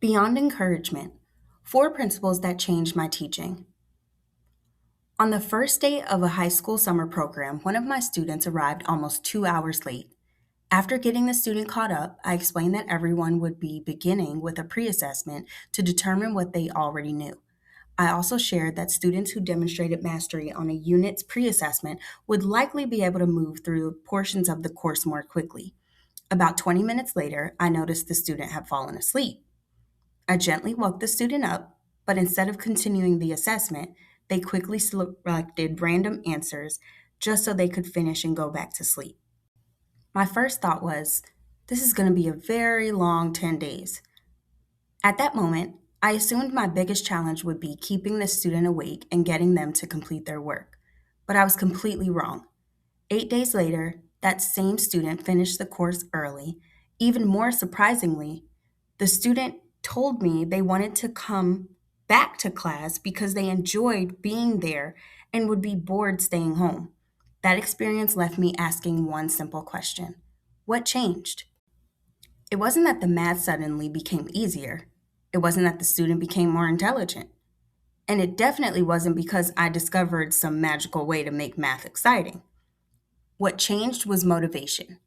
Beyond encouragement, 4 principles that changed my teaching. On the first day of a high school summer program, one of my students arrived almost 2 hours late. After getting the student caught up, I explained that everyone would be beginning with a pre assessment to determine what they already knew. I also shared that students who demonstrated mastery on a unit's pre assessment would likely be able to move through portions of the course more quickly. About 20 minutes later, I noticed the student had fallen asleep. I gently woke the student up, but instead of continuing the assessment, they quickly selected random answers just so they could finish and go back to sleep. My first thought was, this is going to be a very long 10 days. At that moment, I assumed my biggest challenge would be keeping the student awake and getting them to complete their work. But I was completely wrong. 8 days later, that same student finished the course early. Even more surprisingly, the student told me they wanted to come back to class because they enjoyed being there and would be bored staying home. That experience left me asking one simple question: what changed? It wasn't that the math suddenly became easier. It wasn't that the student became more intelligent. And it definitely wasn't because I discovered some magical way to make math exciting. What changed was motivation.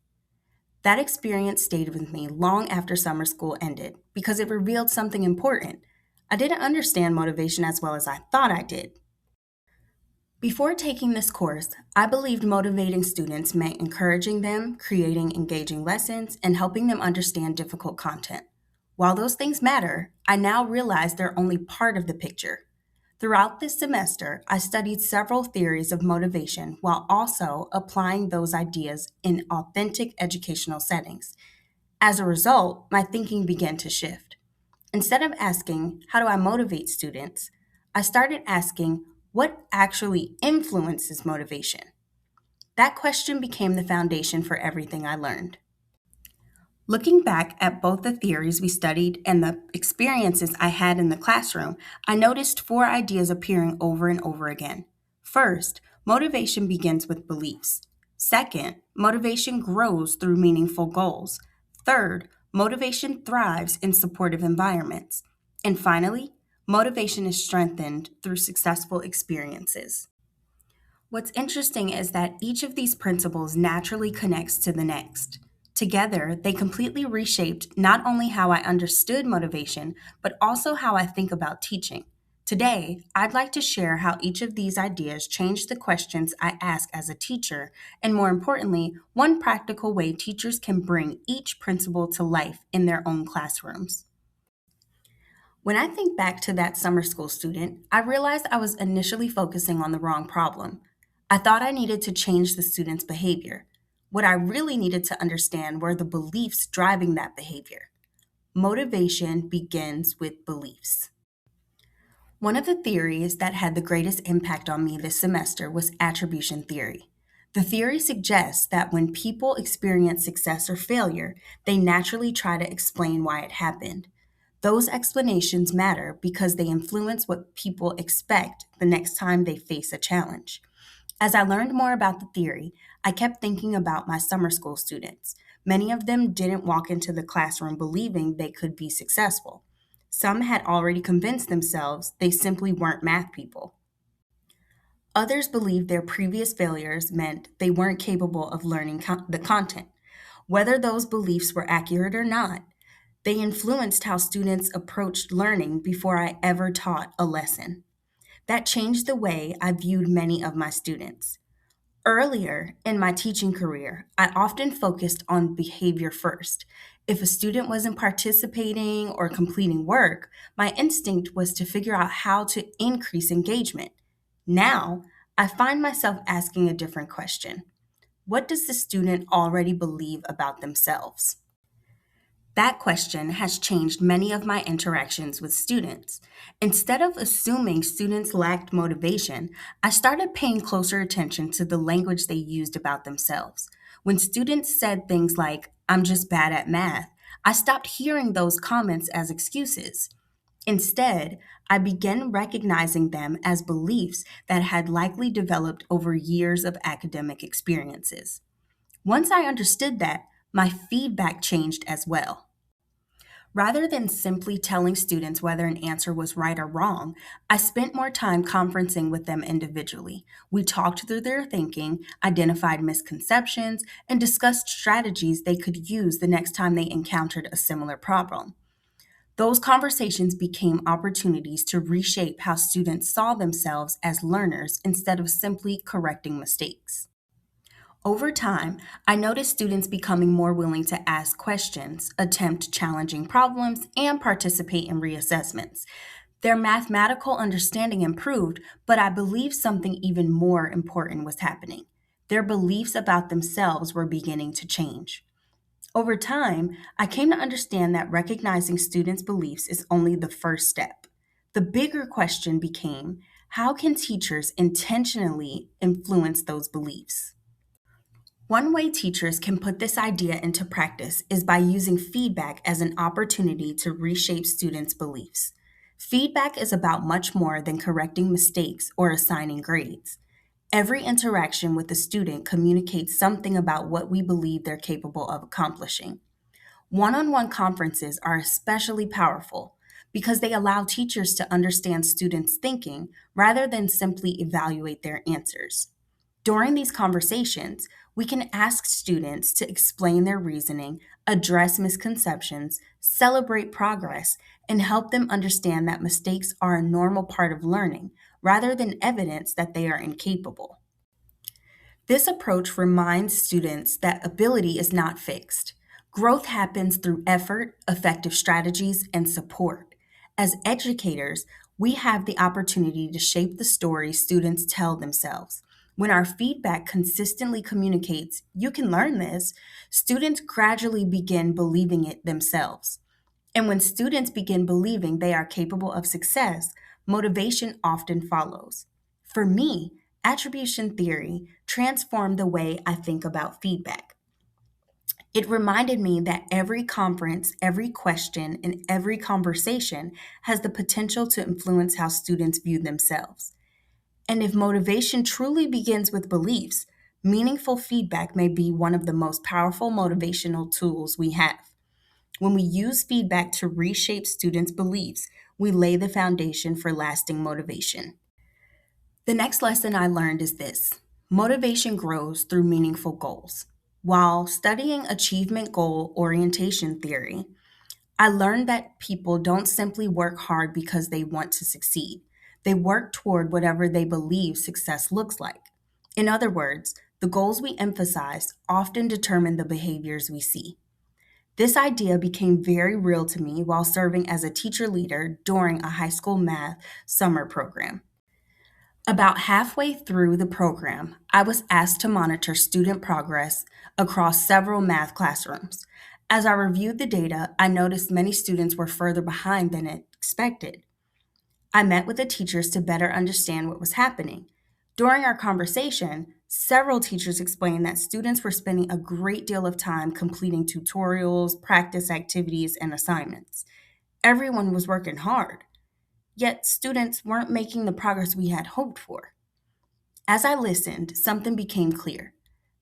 That experience stayed with me long after summer school ended because it revealed something important. I didn't understand motivation as well as I thought I did. Before taking this course, I believed motivating students meant encouraging them, creating engaging lessons, and helping them understand difficult content. While those things matter, I now realize they're only part of the picture. Throughout this semester, I studied several theories of motivation while also applying those ideas in authentic educational settings. As a result, my thinking began to shift. Instead of asking, how do I motivate students? I started asking, what actually influences motivation? That question became the foundation for everything I learned. Looking back at both the theories we studied and the experiences I had in the classroom, I noticed 4 ideas appearing over and over again. First, motivation begins with beliefs. Second, motivation grows through meaningful goals. Third, motivation thrives in supportive environments. And finally, motivation is strengthened through successful experiences. What's interesting is that each of these principles naturally connects to the next. Together, they completely reshaped not only how I understood motivation, but also how I think about teaching. Today, I'd like to share how each of these ideas changed the questions I ask as a teacher, and more importantly, one practical way teachers can bring each principle to life in their own classrooms. When I think back to that summer school student, I realized I was initially focusing on the wrong problem. I thought I needed to change the student's behavior. What I really needed to understand were the beliefs driving that behavior. Motivation begins with beliefs. One of the theories that had the greatest impact on me this semester was attribution theory. The theory suggests that when people experience success or failure, they naturally try to explain why it happened. Those explanations matter because they influence what people expect the next time they face a challenge. As I learned more about the theory, I kept thinking about my summer school students. Many of them didn't walk into the classroom believing they could be successful. Some had already convinced themselves they simply weren't math people. Others believed their previous failures meant they weren't capable of learning the content. Whether those beliefs were accurate or not, they influenced how students approached learning before I ever taught a lesson. That changed the way I viewed many of my students. Earlier in my teaching career, I often focused on behavior first. If a student wasn't participating or completing work, my instinct was to figure out how to increase engagement. Now, I find myself asking a different question. What does the student already believe about themselves? That question has changed many of my interactions with students. Instead of assuming students lacked motivation, I started paying closer attention to the language they used about themselves. When students said things like, I'm just bad at math, I stopped hearing those comments as excuses. Instead, I began recognizing them as beliefs that had likely developed over years of academic experiences. Once I understood that, my feedback changed as well. Rather than simply telling students whether an answer was right or wrong, I spent more time conferencing with them individually. We talked through their thinking, identified misconceptions, and discussed strategies they could use the next time they encountered a similar problem. Those conversations became opportunities to reshape how students saw themselves as learners instead of simply correcting mistakes. Over time, I noticed students becoming more willing to ask questions, attempt challenging problems, and participate in reassessments. Their mathematical understanding improved, but I believe something even more important was happening. Their beliefs about themselves were beginning to change. Over time, I came to understand that recognizing students' beliefs is only the first step. The bigger question became, how can teachers intentionally influence those beliefs? One way teachers can put this idea into practice is by using feedback as an opportunity to reshape students' beliefs. Feedback is about much more than correcting mistakes or assigning grades. Every interaction with a student communicates something about what we believe they're capable of accomplishing. One on one conferences are especially powerful because they allow teachers to understand students' thinking rather than simply evaluate their answers. During these conversations, we can ask students to explain their reasoning, address misconceptions, celebrate progress, and help them understand that mistakes are a normal part of learning rather than evidence that they are incapable. This approach reminds students that ability is not fixed. Growth happens through effort, effective strategies, and support. As educators, we have the opportunity to shape the story students tell themselves. When our feedback consistently communicates, you can learn this, students gradually begin believing it themselves. And when students begin believing they are capable of success, motivation often follows. For me, attribution theory transformed the way I think about feedback. It reminded me that every conference, every question, and every conversation has the potential to influence how students view themselves. And if motivation truly begins with beliefs, meaningful feedback may be one of the most powerful motivational tools we have. When we use feedback to reshape students' beliefs, we lay the foundation for lasting motivation. The next lesson I learned is this: motivation grows through meaningful goals. While studying achievement goal orientation theory, I learned that people don't simply work hard because they want to succeed. They work toward whatever they believe success looks like. In other words, the goals we emphasize often determine the behaviors we see. This idea became very real to me while serving as a teacher leader during a high school math summer program. About halfway through the program, I was asked to monitor student progress across several math classrooms. As I reviewed the data, I noticed many students were further behind than expected. I met with the teachers to better understand what was happening. During our conversation, several teachers explained that students were spending a great deal of time completing tutorials, practice activities, and assignments. Everyone was working hard, yet students weren't making the progress we had hoped for. As I listened, something became clear.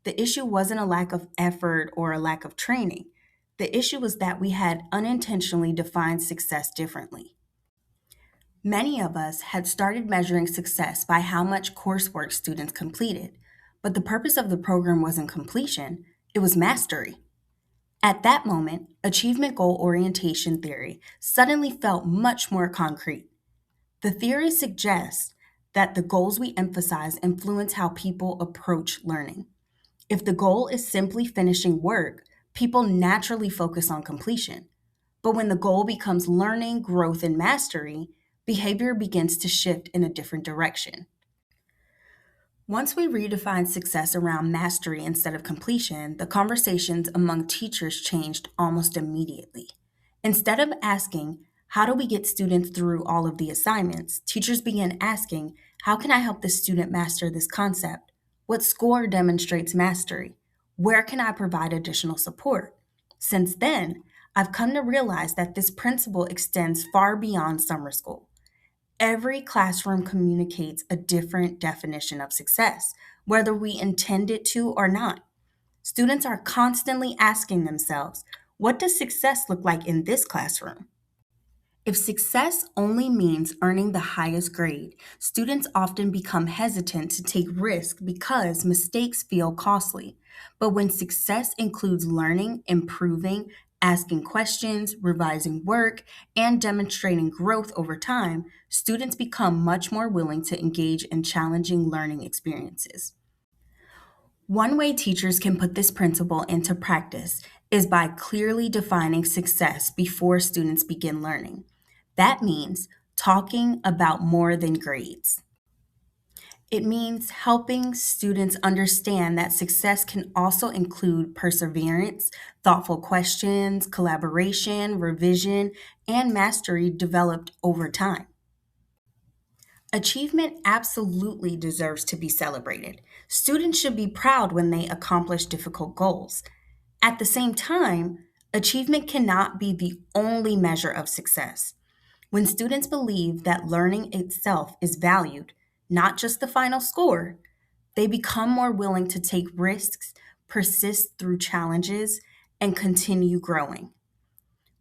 The issue wasn't a lack of effort or a lack of training. The issue was that we had unintentionally defined success differently. Many of us had started measuring success by how much coursework students completed, but the purpose of the program wasn't completion, it was mastery. At that moment, achievement goal orientation theory suddenly felt much more concrete. The theory suggests that the goals we emphasize influence how people approach learning. If the goal is simply finishing work, people naturally focus on completion. But when the goal becomes learning, growth, and mastery, behavior begins to shift in a different direction. Once we redefined success around mastery instead of completion, the conversations among teachers changed almost immediately. Instead of asking, how do we get students through all of the assignments? Teachers began asking, how can I help this student master this concept? What score demonstrates mastery? Where can I provide additional support? Since then, I've come to realize that this principle extends far beyond summer school. Every classroom communicates a different definition of success, whether we intend it to or not. Students are constantly asking themselves, What does success look like in this classroom? If success only means earning the highest grade, students often become hesitant to take risks because mistakes feel costly. But when success includes learning, improving, asking questions, revising work, and demonstrating growth over time, students become much more willing to engage in challenging learning experiences. One way teachers can put this principle into practice is by clearly defining success before students begin learning. That means talking about more than grades. It means helping students understand that success can also include perseverance, thoughtful questions, collaboration, revision, and mastery developed over time. Achievement absolutely deserves to be celebrated. Students should be proud when they accomplish difficult goals. At the same time, achievement cannot be the only measure of success. When students believe that learning itself is valued, not just the final score, they become more willing to take risks, persist through challenges, and continue growing.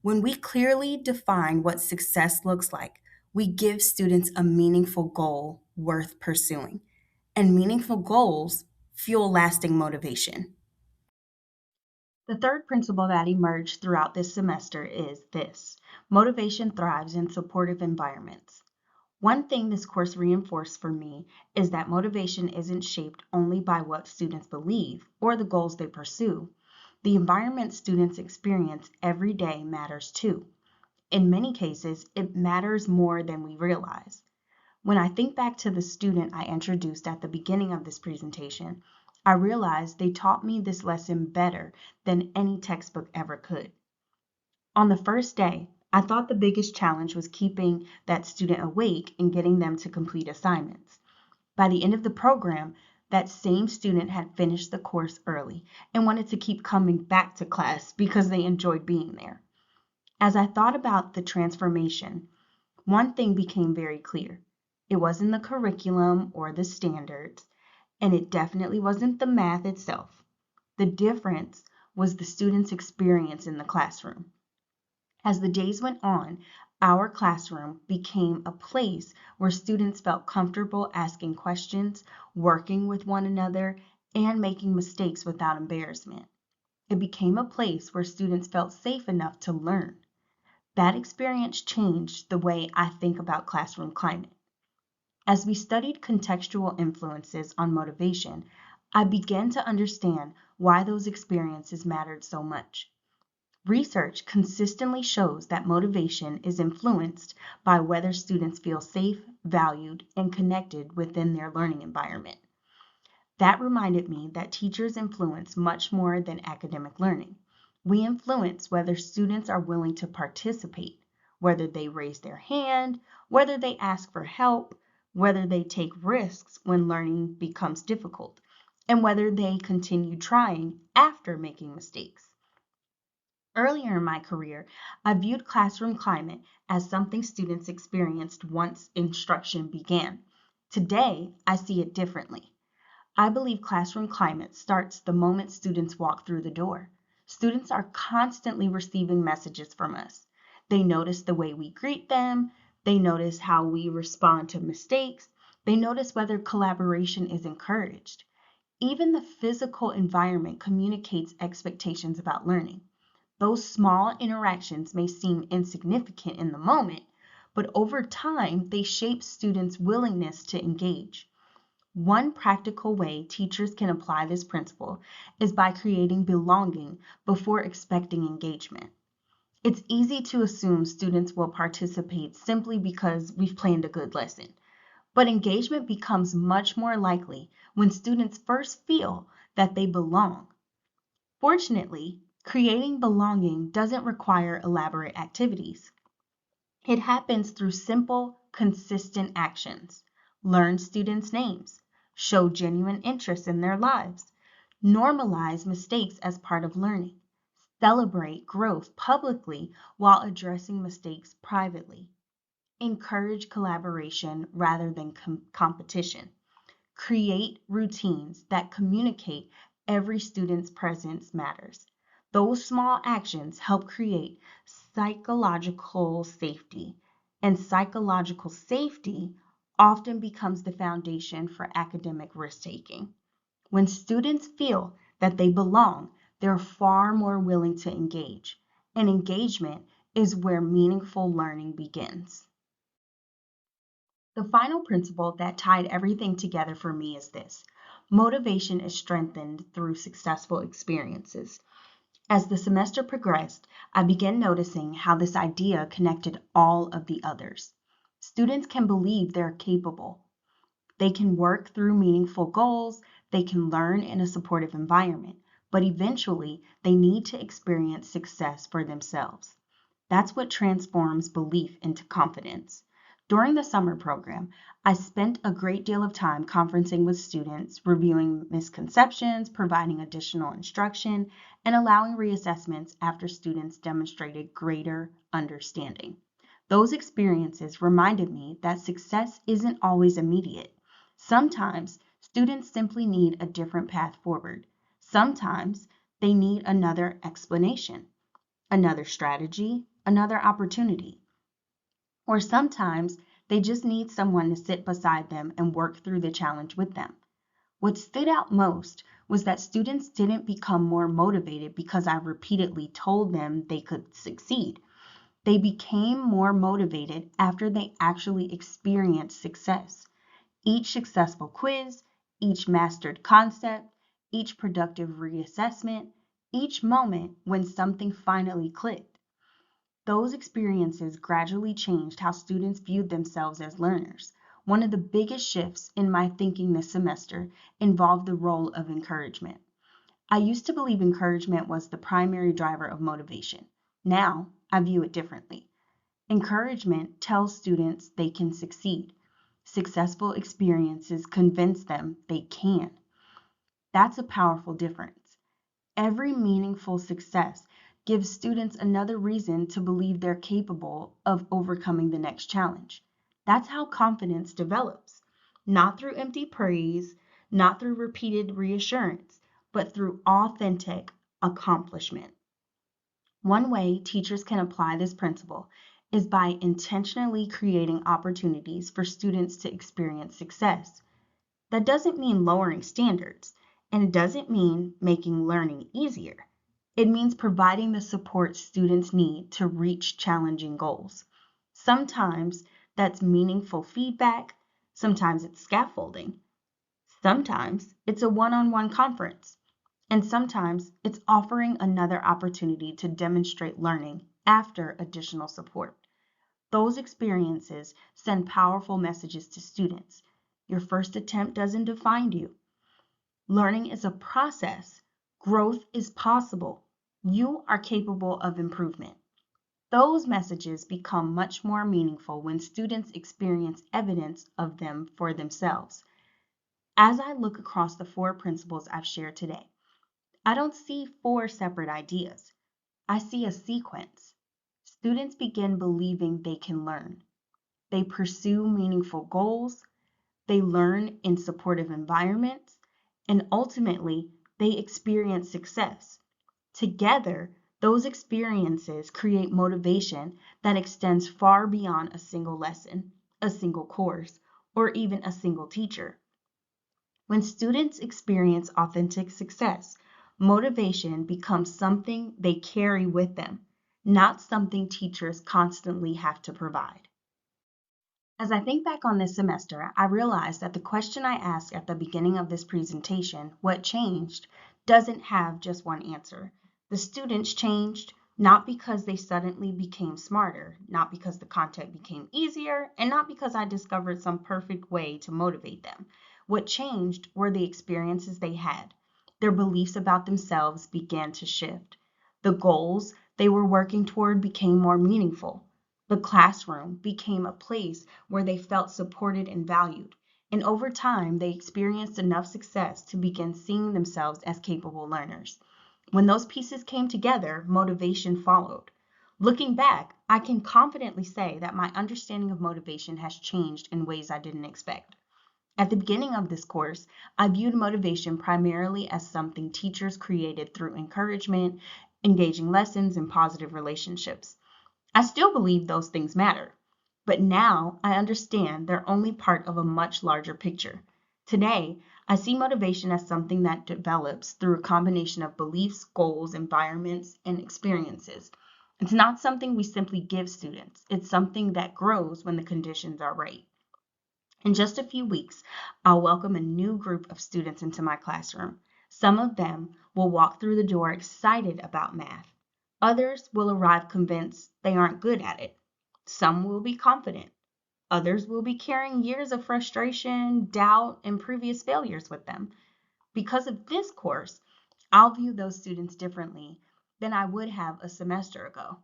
When we clearly define what success looks like, we give students a meaningful goal worth pursuing. And meaningful goals fuel lasting motivation. The third principle that emerged throughout this semester is this: motivation thrives in supportive environments. One thing this course reinforced for me is that motivation isn't shaped only by what students believe or the goals they pursue. The environment students experience every day matters too. In many cases, it matters more than we realize. When I think back to the student I introduced at the beginning of this presentation, I realize they taught me this lesson better than any textbook ever could. On the first day, I thought the biggest challenge was keeping that student awake and getting them to complete assignments. By the end of the program, that same student had finished the course early and wanted to keep coming back to class because they enjoyed being there. As I thought about the transformation, one thing became very clear. It wasn't the curriculum or the standards, and it definitely wasn't the math itself. The difference was the student's experience in the classroom. As the days went on, our classroom became a place where students felt comfortable asking questions, working with one another, and making mistakes without embarrassment. It became a place where students felt safe enough to learn. That experience changed the way I think about classroom climate. As we studied contextual influences on motivation, I began to understand why those experiences mattered so much. Research consistently shows that motivation is influenced by whether students feel safe, valued, and connected within their learning environment. That reminded me that teachers influence much more than academic learning. We influence whether students are willing to participate, whether they raise their hand, whether they ask for help, whether they take risks when learning becomes difficult, and whether they continue trying after making mistakes. Earlier in my career, I viewed classroom climate as something students experienced once instruction began. Today, I see it differently. I believe classroom climate starts the moment students walk through the door. Students are constantly receiving messages from us. They notice the way we greet them, they notice how we respond to mistakes, they notice whether collaboration is encouraged. Even the physical environment communicates expectations about learning. Those small interactions may seem insignificant in the moment, but over time, they shape students' willingness to engage. One practical way teachers can apply this principle is by creating belonging before expecting engagement. It's easy to assume students will participate simply because we've planned a good lesson, but engagement becomes much more likely when students first feel that they belong. Fortunately, creating belonging doesn't require elaborate activities. It happens through simple, consistent actions. Learn students' names, show genuine interest in their lives, normalize mistakes as part of learning, celebrate growth publicly while addressing mistakes privately, encourage collaboration rather than competition, create routines that communicate every student's presence matters. Those small actions help create psychological safety, and psychological safety often becomes the foundation for academic risk taking. When students feel that they belong, they're far more willing to engage, and engagement is where meaningful learning begins. The final principle that tied everything together for me is this: motivation is strengthened through successful experiences. As the semester progressed, I began noticing how this idea connected all of the others. Students can believe they're capable. They can work through meaningful goals, they can learn in a supportive environment, but eventually they need to experience success for themselves. That's what transforms belief into confidence. During the summer program, I spent a great deal of time conferencing with students, reviewing misconceptions, providing additional instruction, and allowing reassessments after students demonstrated greater understanding. Those experiences reminded me that success isn't always immediate. Sometimes students simply need a different path forward. Sometimes they need another explanation, another strategy, another opportunity. Or sometimes they just need someone to sit beside them and work through the challenge with them. What stood out most was that students didn't become more motivated because I repeatedly told them they could succeed. They became more motivated after they actually experienced success. Each successful quiz, each mastered concept, each productive reassessment, each moment when something finally clicked. Those experiences gradually changed how students viewed themselves as learners. One of the biggest shifts in my thinking this semester involved the role of encouragement. I used to believe encouragement was the primary driver of motivation. Now, I view it differently. Encouragement tells students they can succeed. Successful experiences convince them they can. That's a powerful difference. Every meaningful success gives students another reason to believe they're capable of overcoming the next challenge. That's how confidence develops, not through empty praise, not through repeated reassurance, but through authentic accomplishment. One way teachers can apply this principle is by intentionally creating opportunities for students to experience success. That doesn't mean lowering standards, and it doesn't mean making learning easier. It means providing the support students need to reach challenging goals. Sometimes that's meaningful feedback, sometimes it's scaffolding, sometimes it's a one-on-one conference, and sometimes it's offering another opportunity to demonstrate learning after additional support. Those experiences send powerful messages to students. Your first attempt doesn't define you. Learning is a process. Growth is possible. You are capable of improvement. Those messages become much more meaningful when students experience evidence of them for themselves. As I look across the four principles I've shared today, I don't see four separate ideas. I see a sequence. Students begin believing they can learn. They pursue meaningful goals. They learn in supportive environments. And ultimately, they experience success. Together, those experiences create motivation that extends far beyond a single lesson, a single course, or even a single teacher. When students experience authentic success, motivation becomes something they carry with them, not something teachers constantly have to provide. As I think back on this semester, I realized that the question I asked at the beginning of this presentation, what changed, doesn't have just one answer. The students changed not because they suddenly became smarter, not because the content became easier, and not because I discovered some perfect way to motivate them. What changed were the experiences they had. Their beliefs about themselves began to shift. The goals they were working toward became more meaningful. The classroom became a place where they felt supported and valued. And over time, they experienced enough success to begin seeing themselves as capable learners. When those pieces came together, motivation followed. Looking back, I can confidently say that my understanding of motivation has changed in ways I didn't expect. At the beginning of this course, I viewed motivation primarily as something teachers created through encouragement engaging lessons, and positive relationships. I still believe those things matter, but now I understand they're only part of a much larger picture. Today, I see motivation as something that develops through a combination of beliefs, goals, environments, and experiences. It's not something we simply give students, it's something that grows when the conditions are right. In just a few weeks, I'll welcome a new group of students into my classroom. Some of them will walk through the door excited about math. Others will arrive convinced they aren't good at it. Some will be confident. Others will be carrying years of frustration, doubt, and previous failures with them. Because of this course, I'll view those students differently than I would have a semester ago.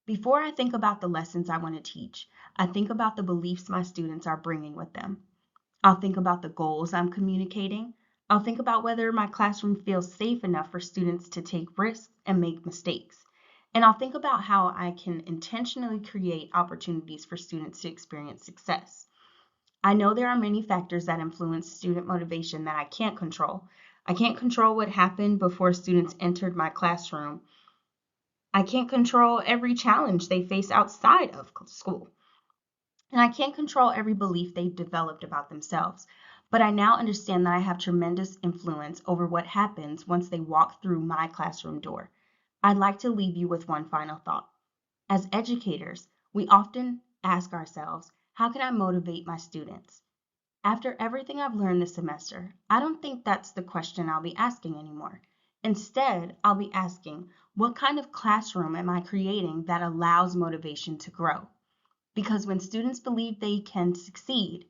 Before I think about the lessons I want to teach, I think about the beliefs my students are bringing with them. I'll think about the goals I'm communicating. I'll think about whether my classroom feels safe enough for students to take risks and make mistakes. And I'll think about how I can intentionally create opportunities for students to experience success. I know there are many factors that influence student motivation that I can't control. I can't control what happened before students entered my classroom. I can't control every challenge they face outside of school. And I can't control every belief they've developed about themselves. But I now understand that I have tremendous influence over what happens once they walk through my classroom door. I'd like to leave you with one final thought. As educators, we often ask ourselves, how can I motivate my students? After everything I've learned this semester, I don't think that's the question I'll be asking anymore. Instead, I'll be asking, what kind of classroom am I creating that allows motivation to grow? Because when students believe they can succeed,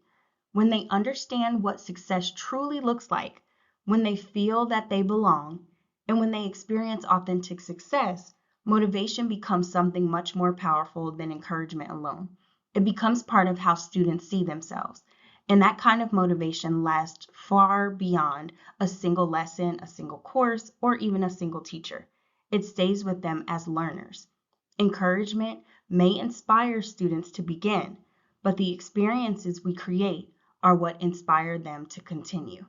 when they understand what success truly looks like, when they feel that they belong, and when they experience authentic success, motivation becomes something much more powerful than encouragement alone. It becomes part of how students see themselves. And that kind of motivation lasts far beyond a single lesson, a single course, or even a single teacher. It stays with them as learners. Encouragement may inspire students to begin, but the experiences we create are what inspire them to continue.